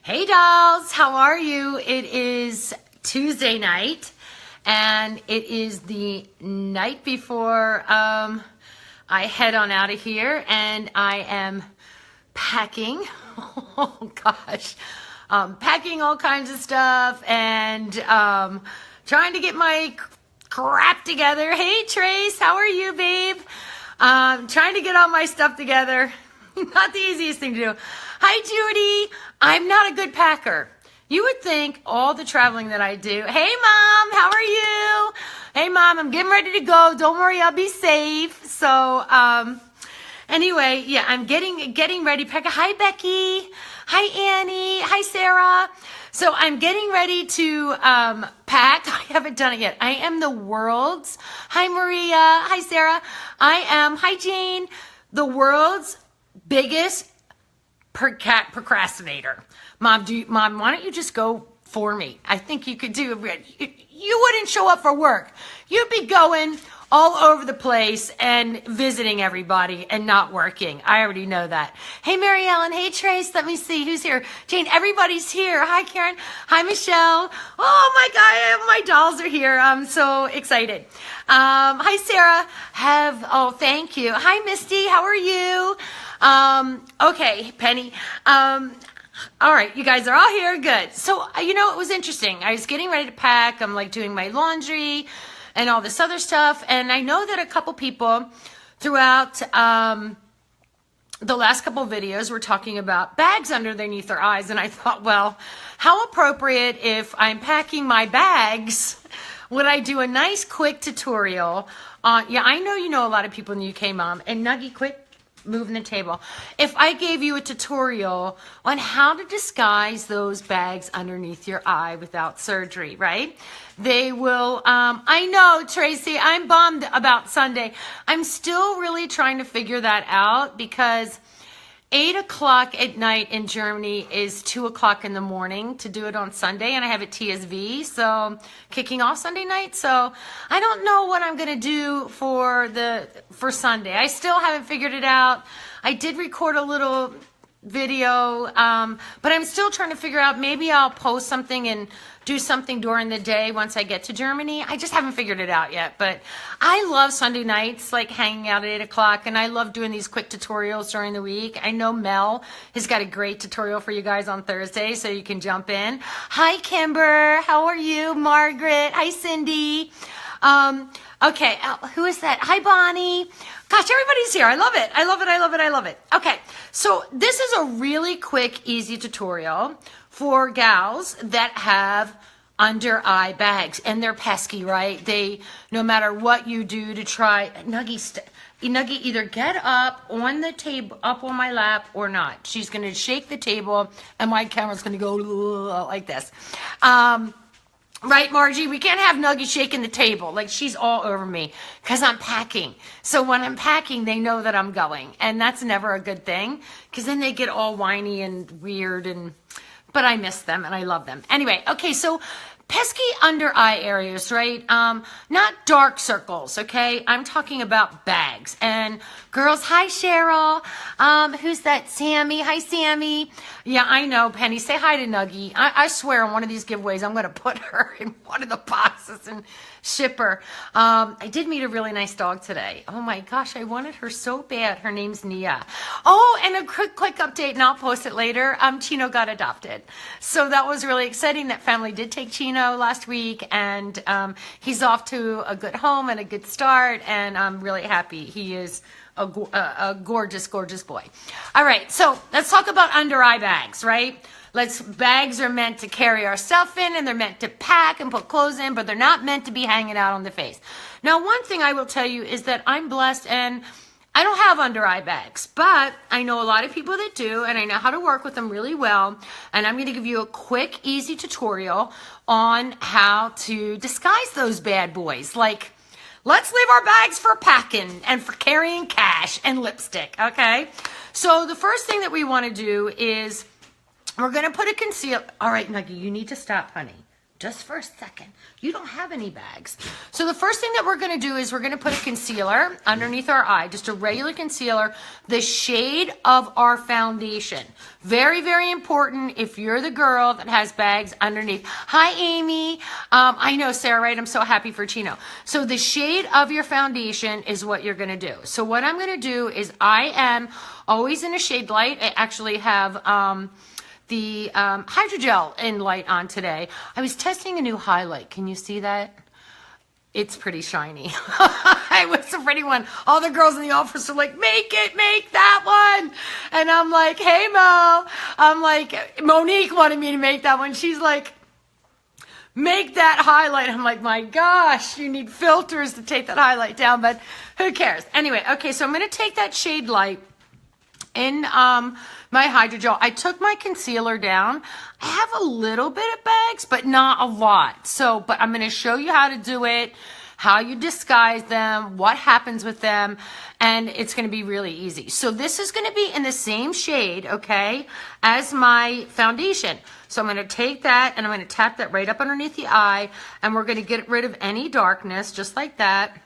Hey dolls, how are you? It is Tuesday night and it is the night before I head on out of here, and I am packing. Oh gosh. Packing all kinds of stuff and trying to get my crap together. Hey Trace, how are you, babe? Trying to get all my stuff together. Not the easiest thing to do. Hi, Judy. I'm not a good packer. You would think all the traveling that I do. Hey, Mom. How are you? Hey, Mom. I'm getting ready to go. Don't worry. I'll be safe. So, anyway, yeah, I'm getting ready. Hi, Becky. Hi, Annie. Hi, Sarah. So I'm getting ready to pack. I haven't done it yet. I am the world's. Hi, Maria. Hi, Sarah. Hi, Jane. The world's biggest procrastinator. Mom, why don't you just go for me? I think you could do it. You wouldn't show up for work. You'd be going all over the place and visiting everybody and not working. I already know that. Hey, Mary Ellen. Hey, Trace. Let me see who's here. Jane, everybody's here. Hi, Karen. Hi, Michelle. Oh, my God. My dolls are here. I'm so excited. Hi, Sarah. Thank you. Hi, Misty. How are you? Okay, Penny. All right, you guys are all here. Good. So, it was interesting. I was getting ready to pack. I'm like doing my laundry and all this other stuff. And I know that a couple people throughout the last couple videos were talking about bags underneath their eyes. And I thought, well, how appropriate if I'm packing my bags, would I do a nice quick tutorial on, I know you know a lot of people in the UK, Mom, and Nuggie, quit moving the table. If I gave you a tutorial on how to disguise those bags underneath your eye without surgery, right? They will, I know, Tracy, I'm bummed about Sunday. I'm still really trying to figure that out because 8 o'clock at night in Germany is 2 o'clock in the morning to do it on Sunday, and I have a TSV, so kicking off Sunday night. So I don't know what I'm gonna do for Sunday. I still haven't figured it out. I did record a little video, but I'm still trying to figure out, maybe I'll post something and do something during the day once I get to Germany. I just haven't figured it out yet, but I love Sunday nights, like hanging out at 8 o'clock, and I love doing these quick tutorials during the week. I know Mel has got a great tutorial for you guys on Thursday, so you can jump in. Hi, Kimber. How are you? Margaret. Hi, Cindy. Okay, who is that? Hi, Bonnie. Gosh, everybody's here. I love it. I love it. I love it. I love it. Okay, so this is a really quick, easy tutorial for gals that have under eye bags, and they're pesky, right? No matter what you do to try, Nuggie, either get up on the table, up on my lap, or not. She's going to shake the table, and my camera's going to go like this. Right, Margie? We can't have Nuggie shaking the table. Like, she's all over me because I'm packing. So when I'm packing, they know that I'm going. And that's never a good thing because then they get all whiny and weird. But I miss them and I love them. Anyway, okay, so pesky under eye areas, right? Not dark circles, okay? I'm talking about bags. And girls, hi, Cheryl. Who's that? Sammy. Hi, Sammy. Yeah, I know, Penny. Say hi to Nuggie. I swear on one of these giveaways, I'm going to put her in one of the boxes and ship her. I did meet a really nice dog today. Oh my gosh, I wanted her so bad. Her name's Nia. Oh, and a quick update, and I'll post it later. Chino got adopted. So that was really exciting. That family did take Chino last week, and he's off to a good home and a good start, and I'm really happy. He is a gorgeous, gorgeous boy. All right, so let's talk about under eye bags, right? Bags are meant to carry our stuff in, and they're meant to pack and put clothes in, but they're not meant to be hanging out on the face. Now, one thing I will tell you is that I'm blessed, and I don't have under eye bags, but I know a lot of people that do, and I know how to work with them really well. And I'm going to give you a quick, easy tutorial on how to disguise those bad boys. Like, let's leave our bags for packing and for carrying cash and lipstick, okay? So the first thing that we want to do is we're going to put a conceal. All right, Nuggie, you need to stop, honey. just for a second. You don't have any bags. So the first thing that we're going to do is we're going to put a concealer underneath our eye, just a regular concealer, the shade of our foundation. Very, very important if you're the girl that has bags underneath. Hi, Amy. I know, Sarah, right? I'm so happy for Chino. So the shade of your foundation is what you're going to do. So what I'm going to do is I am always in a shade light. I actually have the Hydragel in light on today. I was testing a new highlight. Can you see that? It's pretty shiny. It was a pretty one. All the girls in the office are like, make that one. And I'm like, hey, Mo. I'm like, Monique wanted me to make that one. She's like, make that highlight. I'm like, my gosh, you need filters to take that highlight down, but who cares? Anyway, okay, so I'm going to take that shade light in my Hydragel. I took my concealer down. I have a little bit of bags, but not a lot. So, but I'm going to show you how to do it, how you disguise them, what happens with them, and it's going to be really easy. So this is going to be in the same shade, okay, as my foundation. So I'm going to take that and I'm going to tap that right up underneath the eye, and we're going to get rid of any darkness, just like that.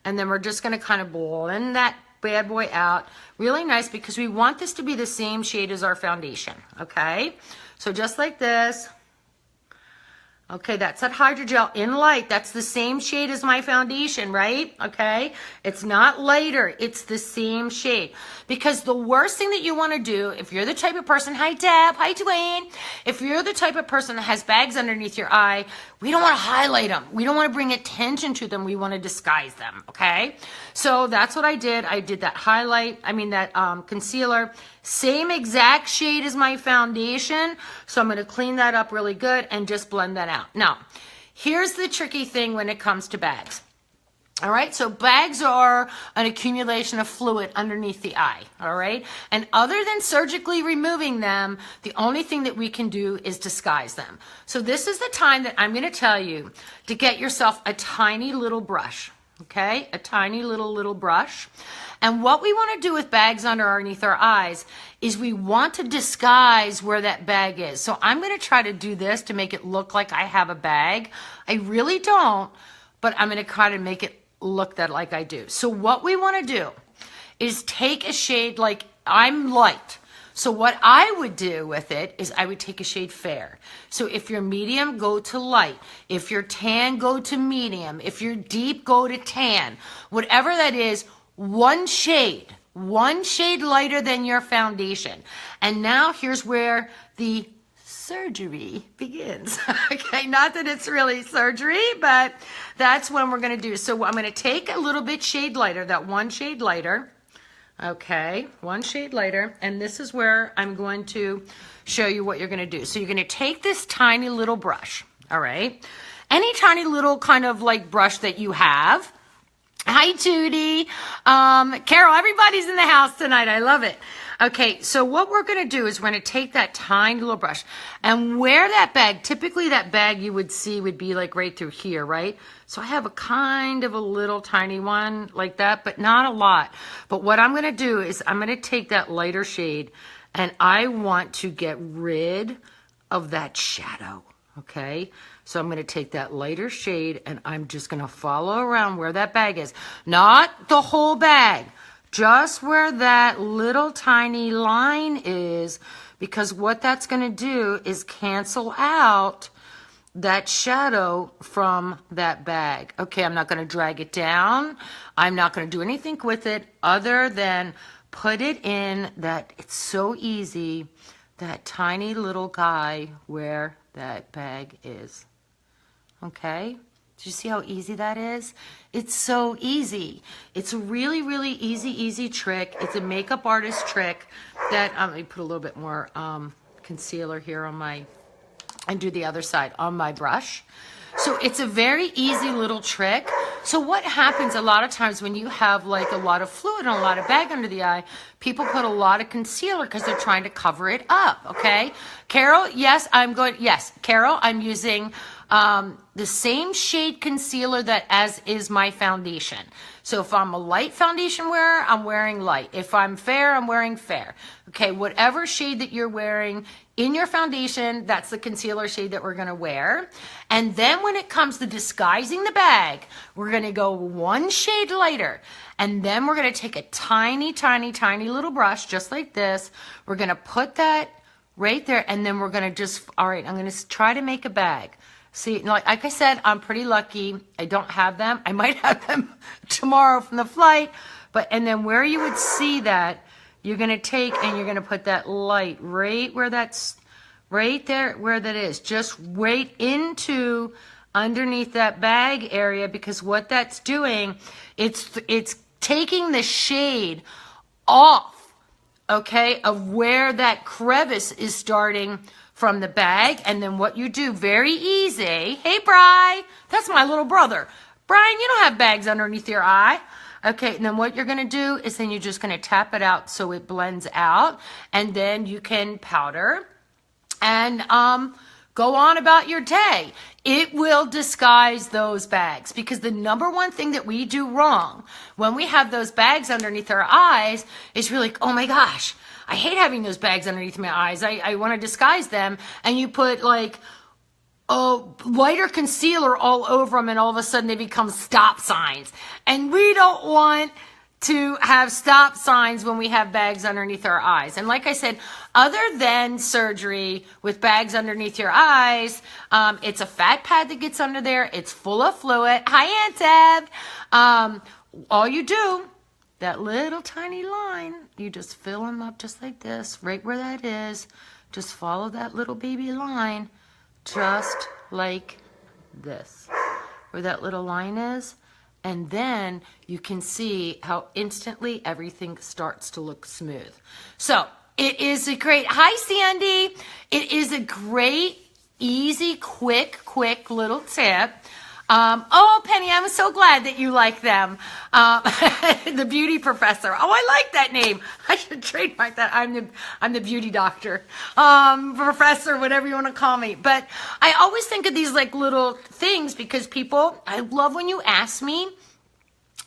And then we're just going to kind of blend that bad boy out really nice, because we want this to be the same shade as our foundation. Okay, so just like this. Okay, that's that Hydragel in light. That's the same shade as my foundation, right? Okay, it's not lighter, it's the same shade. Because the worst thing that you want to do, if you're the type of person, hi Deb, hi Dwayne, if you're the type of person that has bags underneath your eye, we don't want to highlight them. We don't want to bring attention to them. We want to disguise them, okay? So that's what I did. I did that that concealer, same exact shade as my foundation. So I'm going to clean that up really good and just blend that out. Now, here's the tricky thing when it comes to bags. All right, so bags are an accumulation of fluid underneath the eye, all right? And other than surgically removing them, the only thing that we can do is disguise them. So this is the time that I'm gonna tell you to get yourself a tiny little brush, okay? A tiny little brush. And what we wanna do with bags underneath our eyes is we want to disguise where that bag is. So I'm gonna try to do this to make it look like I have a bag. I really don't, but I'm gonna try to make it look that like I do. So what we want to do is take a shade, like I'm light. So what I would do with it is I would take a shade fair. So if you're medium, go to light. If you're tan, go to medium. If you're deep, go to tan. Whatever that is, one shade lighter than your foundation. And now here's where the surgery begins. Okay, not that it's really surgery, but that's when we're going to do. So I'm going to take a little bit shade lighter, that one shade lighter. Okay, one shade lighter, and this is where I'm going to show you what you're going to do. So you're going to take this tiny little brush, all right? Any tiny little kind of like brush that you have. Hi, Judy. Carol, everybody's in the house tonight. I love it. Okay, so what we're going to do is we're going to take that tiny little brush and where that bag, typically that bag you would see would be like right through here, right? So I have a kind of a little tiny one like that, but not a lot. But what I'm going to do is I'm going to take that lighter shade and I want to get rid of that shadow, okay? So I'm going to take that lighter shade and I'm just going to follow around where that bag is. Not the whole bag. Just where that little tiny line is, because what that's going to do is cancel out that shadow from that bag. Okay, I'm not going to drag it down. I'm not going to do anything with it other than put it in that, it's so easy, that tiny little guy where that bag is. Okay? Do you see how easy that is? It's so easy. It's a really, really easy trick. It's a makeup artist trick that, let me put a little bit more concealer here on my, and do the other side on my brush. So it's a very easy little trick. So what happens a lot of times when you have like a lot of fluid and a lot of bag under the eye, people put a lot of concealer because they're trying to cover it up, okay? Carol, yes, I'm going, yes, Carol, I'm using the same shade concealer that as is my foundation. So if I'm a light foundation wearer, I'm wearing light. If I'm fair, I'm wearing fair. Okay, whatever shade that you're wearing in your foundation, that's the concealer shade that we're gonna wear. And then when it comes to disguising the bag, we're gonna go one shade lighter. And then we're gonna take a tiny, tiny, tiny little brush, just like this. We're gonna put that right there, and then we're gonna just, all right, I'm gonna try to make a bag. See, like I said, I'm pretty lucky. I don't have them. I might have them tomorrow from the flight. And then where you would see that, you're going to take and you're going to put that light right where that's, right there where that is. Just right into underneath that bag area, because what that's doing, it's taking the shade off, okay, of where that crevice is starting from the bag. And then what you do, very easy. Hey, Bri, that's my little brother. Brian, you don't have bags underneath your eye. Okay, and then what you're gonna do is then you're just gonna tap it out so it blends out, and then you can powder and go on about your day. It will disguise those bags, because the number one thing that we do wrong when we have those bags underneath our eyes is really, oh my gosh, I hate having those bags underneath my eyes. I want to disguise them. And you put like lighter concealer all over them, and all of a sudden they become stop signs. And we don't want to have stop signs when we have bags underneath our eyes. And like I said, other than surgery with bags underneath your eyes, it's a fat pad that gets under there. It's full of fluid. Hi, Aunt Deb. All you do, that little tiny line, you just fill them up just like this, right where that is. Just follow that little baby line, just like this, where that little line is. And then you can see how instantly everything starts to look smooth. So it is a great, hi Sandy, it is a great, easy, quick little tip. Oh, Penny, I'm so glad that you like them. The beauty professor. Oh, I like that name. I should trademark that. I'm the beauty doctor, professor, whatever you want to call me. But I always think of these like little things, because people, I love when you ask me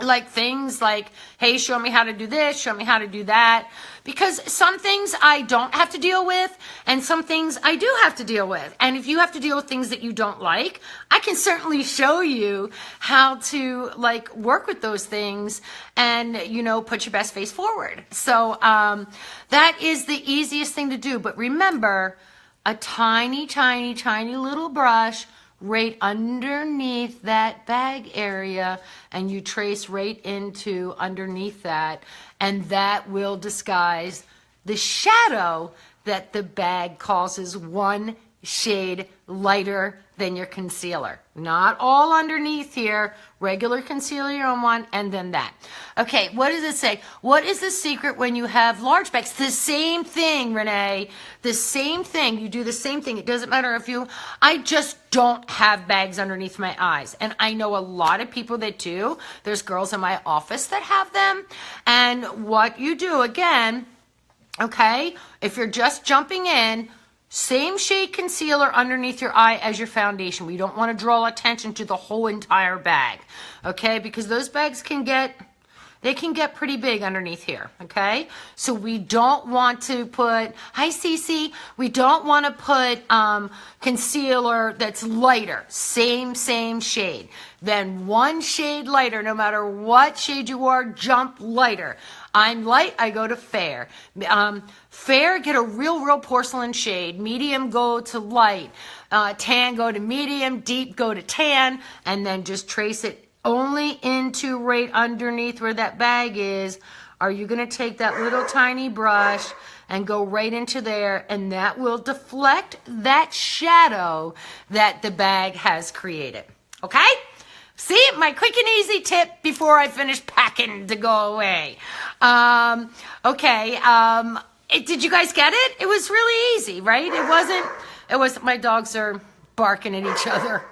like things like, hey, show me how to do this, show me how to do that. Because some things I don't have to deal with, and some things I do have to deal with. And if you have to deal with things that you don't like, I can certainly show you how to like work with those things and, you know, put your best face forward. So that is the easiest thing to do. But remember, a tiny, tiny, tiny little brush right underneath that bag area, and you trace right into underneath that, and that will disguise the shadow that the bag causes one shade lighter than your concealer. Not all underneath here, regular concealer on one, and then that. Okay, what does it say? What is the secret when you have large bags? The same thing, Renee. The same thing. You do the same thing. It doesn't matter if you, I just don't have bags underneath my eyes. And I know a lot of people that do. There's girls in my office that have them. And what you do, again, okay, if you're just jumping in, same shade concealer underneath your eye as your foundation. We don't want to draw attention to the whole entire bag, okay? Because those bags can get, they can get pretty big underneath here, okay? So we don't want to put, hi Cece, we don't want to put concealer that's lighter, same shade. Then one shade lighter, no matter what shade you are, jump lighter. I'm light, I go to fair. Fair, get a real porcelain shade. Medium, go to light. Tan, go to medium. Deep, go to tan. And then just trace it only into right underneath where that bag is. Are you going to take that little tiny brush and go right into there, and that will deflect that shadow that the bag has created. Okay? See, my quick and easy tip before I finish packing to go away. Okay, did you guys get it? It was really easy, right? It wasn't, my dogs are barking at each other.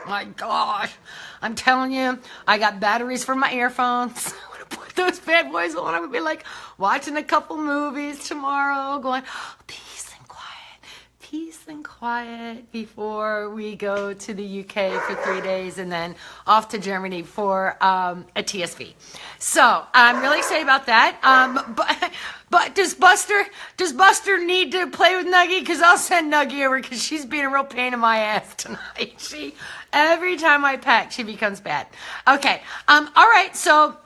My gosh, I'm telling you, I got batteries for my earphones. I'm gonna put those bad boys on. I'm gonna be like watching a couple movies tomorrow, going, peace and quiet, peace and quiet before we go to the UK for 3 days and then off to Germany for a TSV. So I'm really excited about that. But does Buster need to play with Nuggie? Because I'll send Nuggie over because she's being a real pain in my ass tonight. Every time I pack, she becomes bad. Okay. All right. So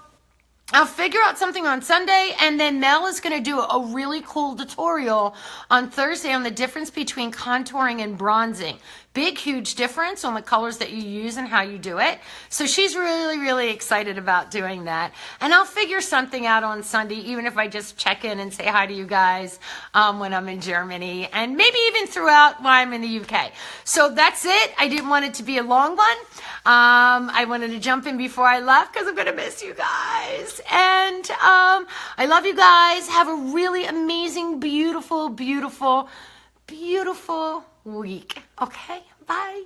I'll figure out something on Sunday, and then Mel is going to do a really cool tutorial on Thursday on the difference between contouring and bronzing. Big, huge difference on the colors that you use and how you do it. So she's really, really excited about doing that. And I'll figure something out on Sunday, even if I just check in and say hi to you guys when I'm in Germany, and maybe even throughout while I'm in the UK. So that's it. I didn't want it to be a long one. I wanted to jump in before I left because I'm going to miss you guys. And I love you guys. Have a really amazing, beautiful, beautiful, beautiful week. Okay, bye.